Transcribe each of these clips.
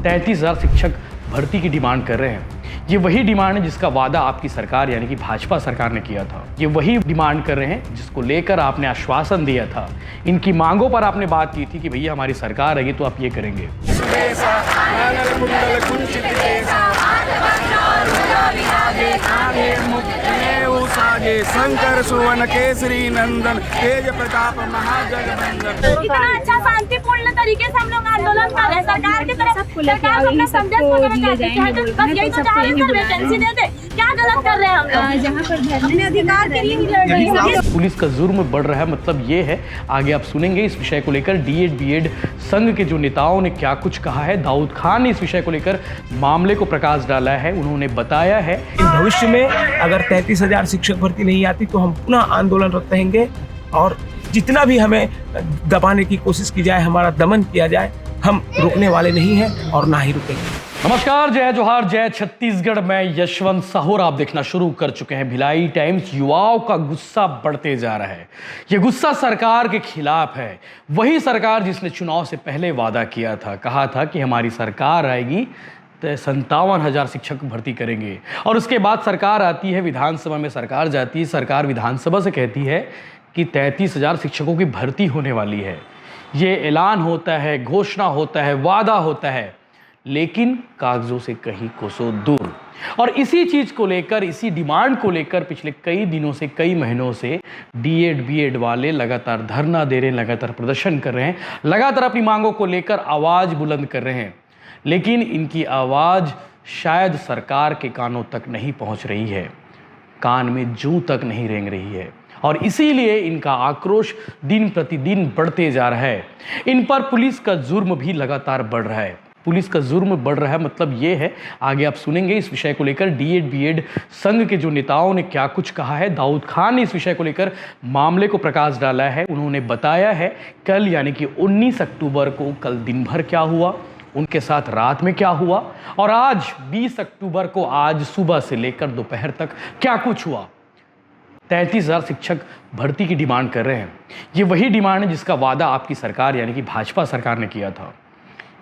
33,000 शिक्षक भर्ती की डिमांड कर रहे हैं। ये वही डिमांड है जिसका वादा आपकी सरकार यानी कि भाजपा सरकार ने किया था। ये वही डिमांड कर रहे हैं जिसको लेकर आपने आश्वासन दिया था। इनकी मांगों पर आपने बात की थी कि भैया हमारी सरकार है तो आप ये करेंगे। शंकर सुवन केसरी नंदन तेज प्रताप महाजगबंदन। इतना अच्छा शांतिपूर्ण तरीके से हम लोग आंदोलन कर रहे हैं। सरकार की तरफ सरकार अपना संदेश वगैरह कहती है तो बस यही तो चाह रहे हैं, वैकेंसी दे दे। क्या गलत कर रहे हैं हम लोग? जहाँ पर धरने अधिकार के लिए लड़ रहे हैं। पुलिस का जुर्म बढ़ रहा है, मतलब ये है। आगे आप सुनेंगे इस विषय को लेकर डीएड बीएड संघ के जो नेताओं ने क्या कुछ कहा है। दाऊद खान ने इस विषय को लेकर मामले को प्रकाश डाला है। उन्होंने बताया है भविष्य में अगर 33,000 शिक्षक भर्ती नहीं आती तो हम पुनः आंदोलनरत रहेंगे और जितना भी हमें दबाने की कोशिश की जाए, हमारा दमन किया जाए, हम रुकने वाले नहीं हैं और ना ही रुकेंगे। नमस्कार, जय जोहार, जय छत्तीसगढ़। मैं यशवंत साहू, आप देखना शुरू कर चुके हैं भिलाई टाइम्स। युवाओं का गुस्सा बढ़ते जा रहा है। यह गुस्सा सरकार के खिलाफ है। वही सरकार जिसने चुनाव से पहले वादा किया था, कहा था कि हमारी सरकार आएगी तो 57,000 शिक्षक भर्ती करेंगे, और उसके बाद सरकार आती है, विधानसभा में सरकार जाती है, सरकार विधानसभा से कहती है कि 33,000 शिक्षकों की भर्ती होने वाली है। ये ऐलान होता है, घोषणा होता है, वादा होता है, लेकिन कागजों से कहीं कोसों दूर। और इसी चीज़ को लेकर, इसी डिमांड को लेकर पिछले कई दिनों से, कई महीनों से डीएड बीएड वाले लगातार धरना दे रहे हैं, लगातार प्रदर्शन कर रहे हैं, लगातार अपनी मांगों को लेकर आवाज़ बुलंद कर रहे हैं। लेकिन इनकी आवाज़ शायद सरकार के कानों तक नहीं पहुंच रही है, कान में जूं तक नहीं रेंग रही है, और इसीलिए इनका आक्रोश दिन प्रतिदिन बढ़ते जा रहा है। इन पर पुलिस का जुर्म भी लगातार बढ़ रहा है। पुलिस का जुर्म बढ़ रहा है, मतलब ये है। आगे आप सुनेंगे इस विषय को लेकर डीएड बीएड संघ के जो नेताओं ने क्या कुछ कहा है। दाऊद खान ने इस विषय को लेकर मामले को प्रकाश डाला है। उन्होंने बताया है कल यानी कि 19 अक्टूबर को कल दिन भर क्या हुआ, उनके साथ रात में क्या हुआ, और आज 20 अक्टूबर को आज सुबह से लेकर दोपहर तक क्या कुछ हुआ। 33,000 शिक्षक भर्ती की डिमांड कर रहे हैं। ये वही डिमांड है जिसका वादा आपकी सरकार यानी कि भाजपा सरकार ने किया था।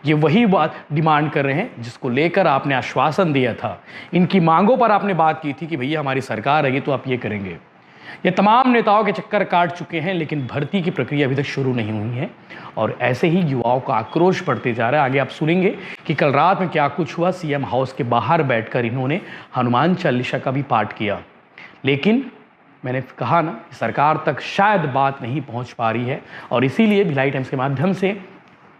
ये वही बात डिमांड कर रहे हैं जिसको लेकर आपने आश्वासन दिया था। इनकी मांगों पर आपने बात की थी कि भैया हमारी सरकार है तो आप ये करेंगे। ये तमाम नेताओं के चक्कर काट चुके हैं, लेकिन भर्ती की प्रक्रिया अभी तक शुरू नहीं हुई है, और ऐसे ही युवाओं का आक्रोश बढ़ते जा रहा है। आगे आप सुनेंगे कि कल रात में क्या कुछ हुआ। सीएम हाउस के बाहर बैठकर इन्होंने हनुमान चालीसा का भी पाठ किया, लेकिन मैंने कहा ना, सरकार तक शायद बात नहीं पहुंच पा रही है, और इसीलिए भिलाई टाइम्स के माध्यम से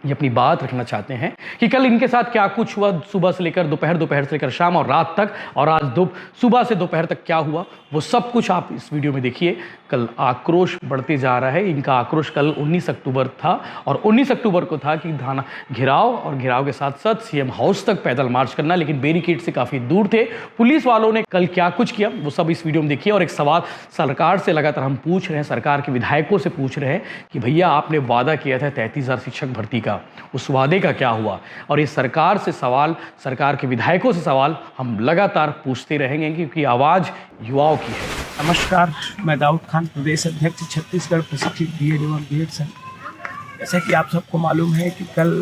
ये अपनी बात रखना चाहते हैं कि कल इनके साथ क्या कुछ हुआ, सुबह से लेकर दोपहर, दोपहर से लेकर शाम और रात तक, और आज सुबह से दोपहर तक क्या हुआ, वो सब कुछ आप इस वीडियो में देखिए। कल आक्रोश बढ़ते जा रहा है। इनका आक्रोश कल 19 अक्टूबर था, और 19 अक्टूबर को था कि थाना घेराव, और घेराव के साथ साथ सीएम हाउस तक पैदल मार्च करना, लेकिन बैरिकेड से काफ़ी दूर थे। पुलिस वालों ने कल क्या कुछ किया वो सब इस वीडियो में देखिए। और एक सवाल सरकार से लगातार हम पूछ रहे हैं, सरकार के विधायकों से पूछ रहे हैं कि भैया आपने वादा किया था 33,000 शिक्षक भर्ती का, उस वादे का क्या हुआ। और ये सरकार से सवाल, सरकार के विधायकों से सवाल हम लगातार पूछते रहेंगे, क्योंकि आवाज़ युवाओं की है। नमस्कार, मैं दाऊद खान, प्रदेश अध्यक्ष छत्तीसगढ़ प्रशिक्षित डीएड एवं बीएड संघ। जैसा कि आप सबको मालूम है कि कल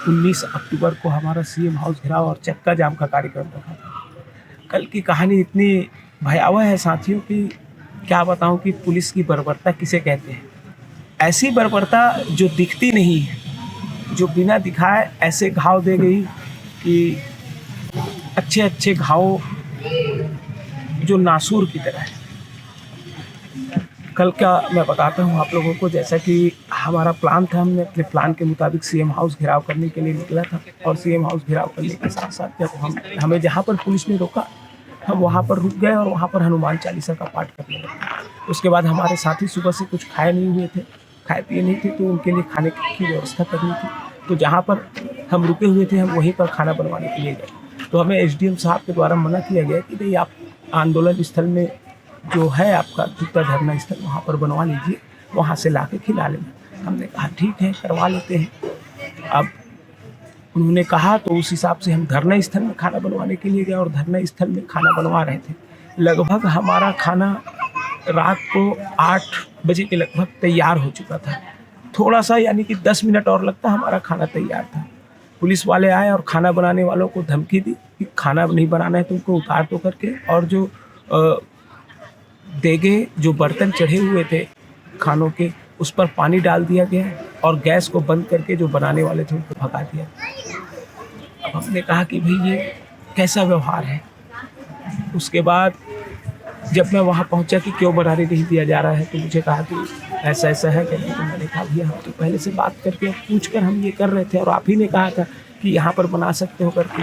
19 अक्टूबर को हमारा सीएम हाउस घेराव और चक्का जाम का कार्यक्रम रखा था। कल की कहानी इतनी भयावह है साथियों कि क्या बताऊं कि पुलिस की बर्बरता किसे कहते हैं। ऐसी बर्बरता जो दिखती नहीं है, जो बिना दिखाए ऐसे घाव दे गई कि अच्छे अच्छे घाव जो नासूर की तरह है। कल का मैं बताता हूँ आप लोगों को। जैसा कि हमारा प्लान था, हमने अपने प्लान के मुताबिक सीएम हाउस घेराव करने के लिए निकला था, और सीएम हाउस घेराव करने के साथ साथ जब हमें जहाँ पर पुलिस ने रोका, हम वहाँ पर रुक गए और वहाँ पर हनुमान चालीसा का पाठ करने लगे। उसके बाद हमारे साथी सुबह से कुछ खाए नहीं हुए थे, खाए पिए नहीं थे, तो उनके लिए खाने की व्यवस्था करनी थी। तो जहाँ पर हम रुके हुए थे, हम वहीं पर खाना बनवाने के लिए गए। तो हमें एसडीएम साहब के द्वारा मना किया गया कि भाई आप आंदोलन स्थल में जो है आपका दूसरा धरना स्थल, वहाँ पर बनवा लीजिए, वहाँ से ला के खिला लेना। हमने कहा ठीक है, करवा लेते हैं। अब उन्होंने कहा तो उस हिसाब से हम धरना स्थल में खाना बनवाने के लिए गए, और धरना स्थल में खाना बनवा रहे थे। लगभग हमारा खाना रात को 8 बजे के लगभग तैयार हो चुका था। थोड़ा सा यानी कि 10 मिनट और लगता हमारा खाना तैयार था। पुलिस वाले आए और खाना बनाने वालों को धमकी दी कि खाना नहीं बनाना है तुमको, उतार दो करके। और जो देगे जो बर्तन चढ़े हुए थे खानों के, उस पर पानी डाल दिया गया और गैस को बंद करके जो बनाने वाले थे उनको भगा दिया। अब हमने कहा कि भाई ये कैसा व्यवहार है। उसके बाद जब मैं वहाँ पहुँचा कि क्यों बनाने नहीं दिया जा रहा है, तो मुझे कहा कि ऐसा ऐसा है कहते। तो मैंने कहा भैया हम तो पहले से बात करके पूछ कर हम ये कर रहे थे और आप ही ने कहा था कि यहाँ पर बना सकते हो करके,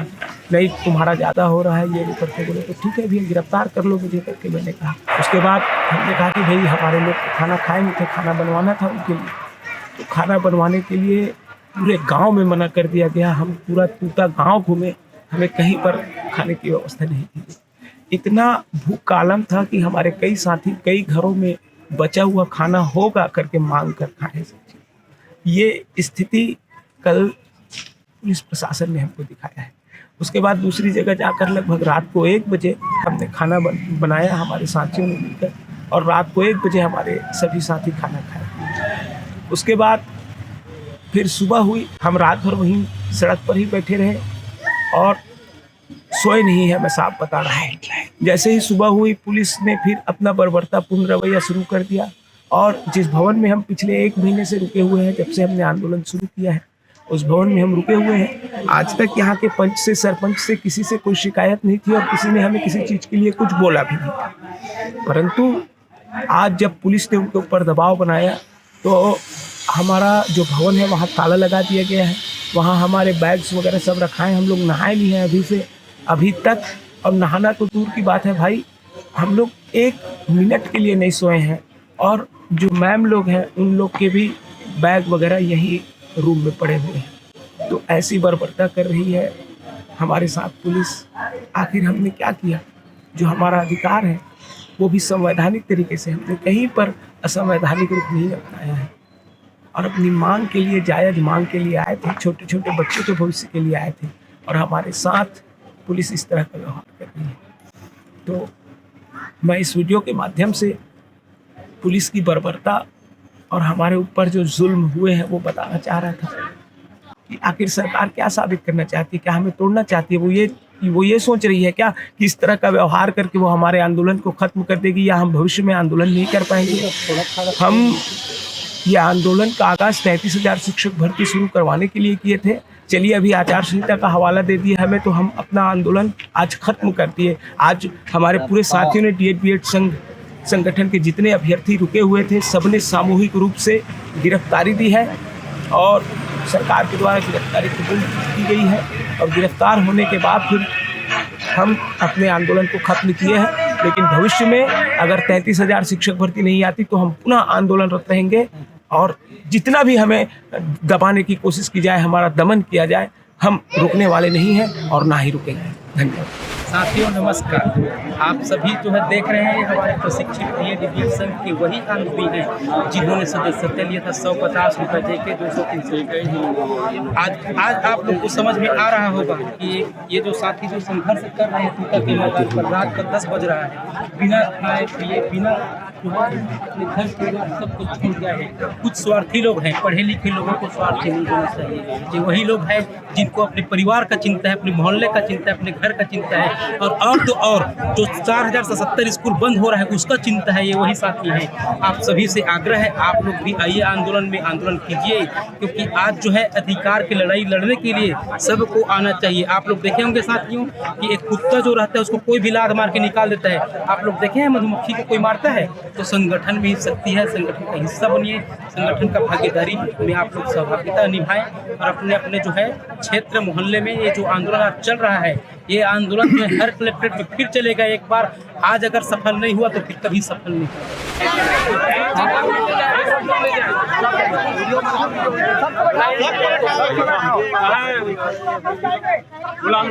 नहीं तुम्हारा ज़्यादा हो रहा है ये वो करके। बोले तो ठीक है भैया गिरफ्तार कर लो मुझे करके मैंने कहा। उसके बाद हमने कहा कि भाई हमारे लोग खाना खाए नहीं थे, खाना बनवाना था उनके लिए। तो खाना बनवाने के लिए पूरे गांव में मना कर दिया गया। हम पूरा टूटा गांव घूमे, हमें कहीं पर खाने की व्यवस्था नहीं थी। इतना भूख का आलम था कि हमारे कई साथी कई घरों में बचा हुआ खाना होगा करके मांग कर खाने से। ये स्थिति कल पुलिस प्रशासन ने हमको दिखाया है। उसके बाद दूसरी जगह जाकर लगभग रात को 1 बजे हमने खाना बनाया हमारे साथियों ने मिलकर, और रात को 1 बजे हमारे सभी साथी खाना खाए। उसके बाद फिर सुबह हुई, हम रात भर वहीं सड़क पर ही बैठे रहे और सोए नहीं है, मैं साफ बता रहा हूँ। जैसे ही सुबह हुई पुलिस ने फिर अपना बर्बरतापूर्ण रवैया शुरू कर दिया, और जिस भवन में हम पिछले 1 महीने से रुके हुए हैं, जब से हमने आंदोलन शुरू किया है उस भवन में हम रुके हुए हैं। आज तक यहाँ के पंच से सरपंच से किसी से कोई शिकायत नहीं थी और किसी ने हमें किसी चीज़ के लिए कुछ बोला भी नहीं। परंतु आज जब पुलिस ने उनके ऊपर दबाव बनाया तो हमारा जो भवन है वहाँ ताला लगा दिया गया है। वहाँ हमारे बैग्स वगैरह सब रखाएं, हम लोग नहाए नहीं हैं अभी तक। और नहाना तो दूर की बात है भाई, हम लोग 1 मिनट के लिए नहीं सोए हैं। और जो मैम लोग हैं उन लोग के भी बैग वगैरह यही रूम में पड़े हुए हैं। तो ऐसी बर्बरता कर रही है हमारे साथ पुलिस। आखिर हमने क्या किया? जो हमारा अधिकार है वो भी संवैधानिक तरीके से, हमने कहीं पर असंवैधानिक रूप नहीं अपनाया है और अपनी मांग के लिए, जायज़ मांग के लिए आए थे। छोटे छोटे बच्चों के भविष्य के लिए आए थे और हमारे साथ पुलिस इस तरह का व्यवहार कर रही है। तो मैं इस वीडियो के माध्यम से पुलिस की बर्बरता और हमारे ऊपर जो जुल्म हुए हैं वो बताना चाह रहा था कि आखिर सरकार क्या साबित करना चाहती है, क्या हमें तोड़ना चाहती है? वो ये सोच रही है क्या कि इस तरह का व्यवहार करके वो हमारे आंदोलन को खत्म कर देगी, या हम भविष्य में आंदोलन नहीं कर पाएंगे? हम ये आंदोलन का आगाज 33,000 शिक्षक भर्ती शुरू करवाने के लिए किए थे। चलिए अभी आचार संहिता का हवाला दे दिया हमें, तो हम अपना आंदोलन आज खत्म कर दिए। आज हमारे पूरे साथियों ने DED संघ संगठन के जितने अभ्यर्थी रुके हुए थे सबने सामूहिक रूप से गिरफ्तारी दी है और सरकार के द्वारा गिरफ्तारी कबूल की गई है। और गिरफ्तार होने के बाद फिर हम अपने आंदोलन को खत्म किए हैं। लेकिन भविष्य में अगर 33,000 शिक्षक भर्ती नहीं आती तो हम पुनः आंदोलनरत रहेंगे और जितना भी हमें दबाने की कोशिश की जाए, हमारा दमन किया जाए, हम रुकने वाले नहीं हैं और ना ही रुकेंगे। धन्यवाद। साथियों नमस्कार। आप सभी जो है देख रहे हैं हमारे प्रशिक्षित DED संघ के वही आंदोलन हैं जिन्होंने सदस्यता लिया था 150 रुपये दे के 200-300। आज आप लोग को समझ में आ रहा होगा कि ये जो साथी जो संघर्ष कर रहे हैं टूटा के मैदान पर, रात का 10 बज रहा है, बिना खाए पिए, बिना अपने घर के सब कुछ छूट गया है। कुछ स्वार्थी लोग हैं, पढ़े लिखे लोगों को स्वार्थी नहीं होना चाहिए। ये वही लोग हैं जिनको अपने परिवार का चिंता है, अपने मोहल्ले का चिंता है, अपने घर का चिंता है, और तो और जो 4070 स्कूल बंद हो रहा है उसका चिंता है। ये वही साथी हैं। आप सभी से आग्रह है, आप लोग भी आइए आंदोलन में, आंदोलन कीजिए, क्योंकि आज जो है अधिकार की लड़ाई लड़ने के लिए सबको आना चाहिए। आप लोग देखे होंगे साथियों कि एक कुत्ता जो रहता है उसको कोई भी लात मार के निकाल देता है। आप लोग देखे हैं मधुमक्खी को कोई मारता है? तो संगठन में ही शक्ति है, संगठन का हिस्सा बनिए, संगठन का भागीदारी में आप लोग सहभागिता निभाएं और अपने अपने जो है क्षेत्र मोहल्ले में ये जो आंदोलन आज चल रहा है, ये आंदोलन जो है हर कलेक्ट्रेट में फिर चलेगा एक बार। आज अगर सफल नहीं हुआ तो फिर कभी सफल नहीं हुआ।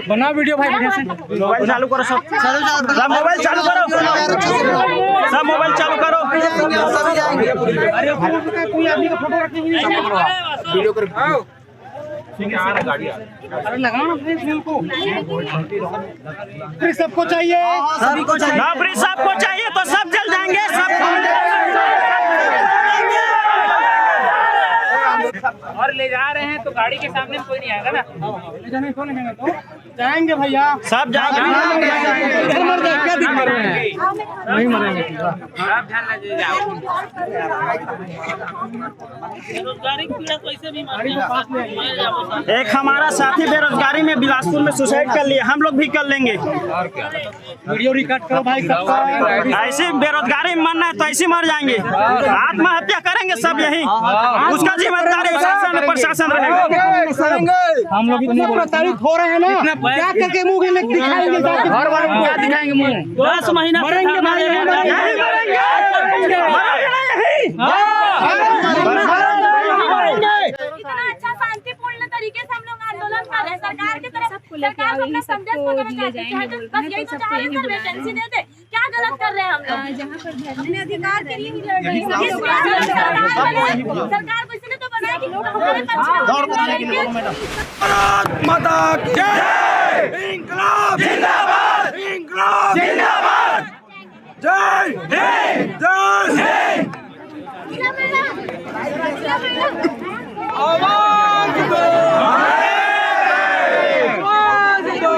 बना वीडियो भाई, बढ़िया से मोबाइल चालू करो, सब मोबाइल चालू करो, सब मोबाइल चालू करो। अरे कोई आदमी का फोटो रखने वीडियो करो, अरे लगाओ ना फ्री को, फ्री सबको चाहिए, सबको चाहिए ना, फ्री सबको चाहिए तो सब जल जाएंगे, सब बाहर ले जा रहे हैं तो गाड़ी के सामने कोई नहीं आएगा ना। जाएंगे भैया, सब जाएंगे। नहीं मरेंगे। आप ध्यान दीजिएगा। बेरोजगारी की पीड़ा कैसे भी एक हमारा साथी बेरोजगारी में बिलासपुर में सुसाइड कर लिया, हम लोग भी कर लेंगे। वीडियो रिकॉर्ड करो भाई सबका। ऐसे बेरोजगारी में मरना है तो ऐसे मर जाएंगे, आत्महत्या करेंगे सब यही। उसका जिम्मेदारी प्रशासन रहेगा। हम लोग इतने प्रताड़ित हो रहे हैं ना, क्या करके मुंह दिखाएंगे? घर वालों को क्या दिखाएंगे मुंह? 10 महीना मरेंगे। इतना अच्छा शांतिपूर्ण तरीके से हम लोग आंदोलन कर रहे हैं। सरकार की तरफ सरकार को अपना संदेश वगैरह चाहते हैं, बस यही तो चाह रहे हैं, वैकेंसी दे दे। क्या गलत कर रहे हैं हम लोग? जहाँ पर धरने अधिकार के लिए लड़ रहे हैं। सरकार को इसलिए तो बनाया कि हमारे पक्ष में भारत माता की जय। इंकलाब जिंदाबाद, इंकलाब जिंदाबाद। जय हिंद, जय हिंद। आवाज दो, आवाज दो।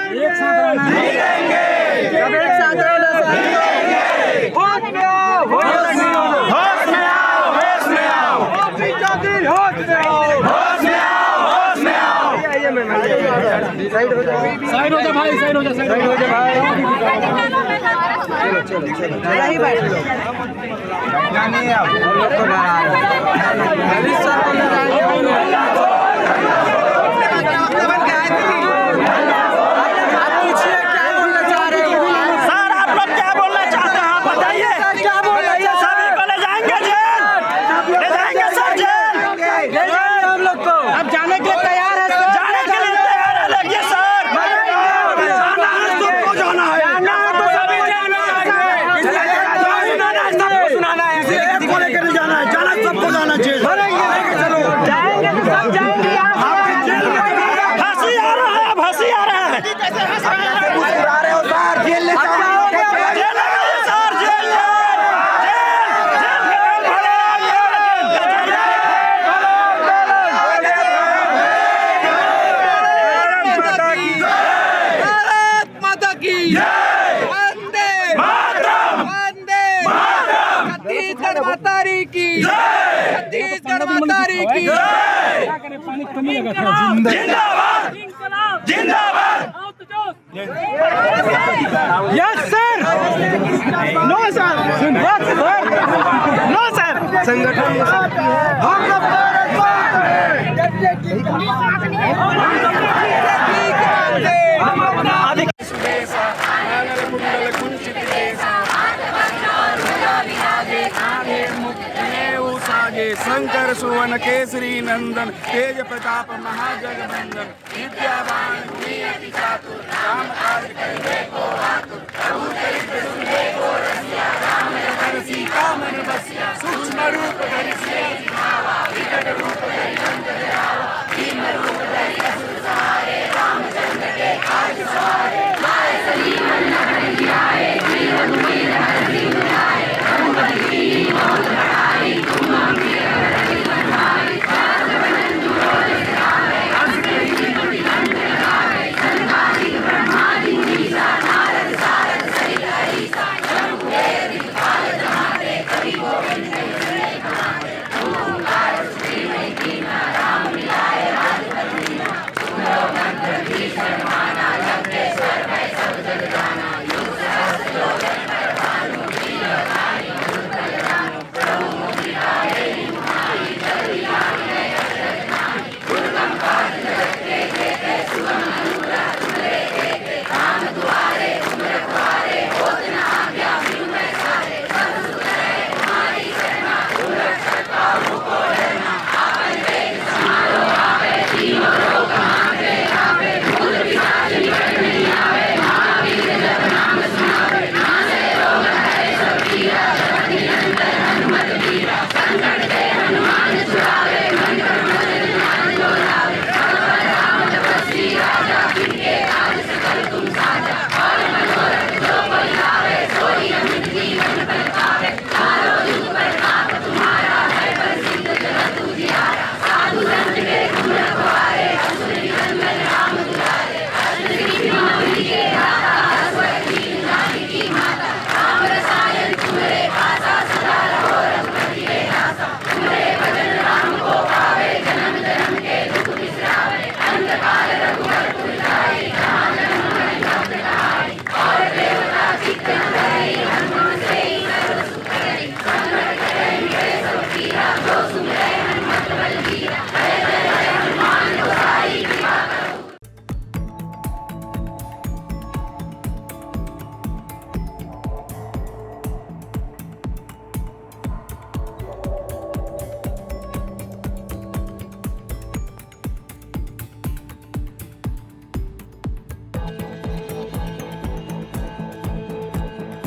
एक साथ रहना है, सब एक साथ रहना है। होश में आओ, होश में आओ, होश में आओ, होश में आओ। होश में आओ, होश में आओ, होश में आओ। साइड हो जा भाई, साइड हो जा, साइड हो जा भाई। यही बैठ जाने आप लोग तो डरा रहे सर, आप लोग क्या बोलना चाहते हैं आप बताइए। क्या बोल रहे हैं? सभी को ले जाएंगे जेल, ले जाएंगे सर जेल, ले जाएंगे हम लोग को। अब जाने के लिए तैयार है, जाने के लिए तैयार है। लगिए सर, सबको जाना है, तो सभी जाना है, सुनाना है, सबको लेकर जाना है, जाना सबको जाना जेल। चलो जाएंगे तो सब जाएंगे। हंसी आ रहा है, अब हंसी आ रहा है। मुस्कुरा रहे हो सर, जेल ले जाओ, जेल लगाइए सर, जेल भारत माता की जय। वंदे मातरम, वंदे मातरम। छत्तीसगढ़ मातारी की जय, छत्तीसगढ़ मातारी की जय। जिंदाबाद, जिंदाबाद। Yes sir, no sir, yes sir, no sir. संगठन हम लोग भारत माता शंकर सुवन केसरी नंदन तेज प्रताप महाजगबंदन विद्यावान वीर चातुर राम काज करे को आतुर प्रभु चरित्र सुने को रसिया राम लखन सीता मन बसिया सूक्ष्म रूप धरि सिया विकट रूप धरि अंत दयावा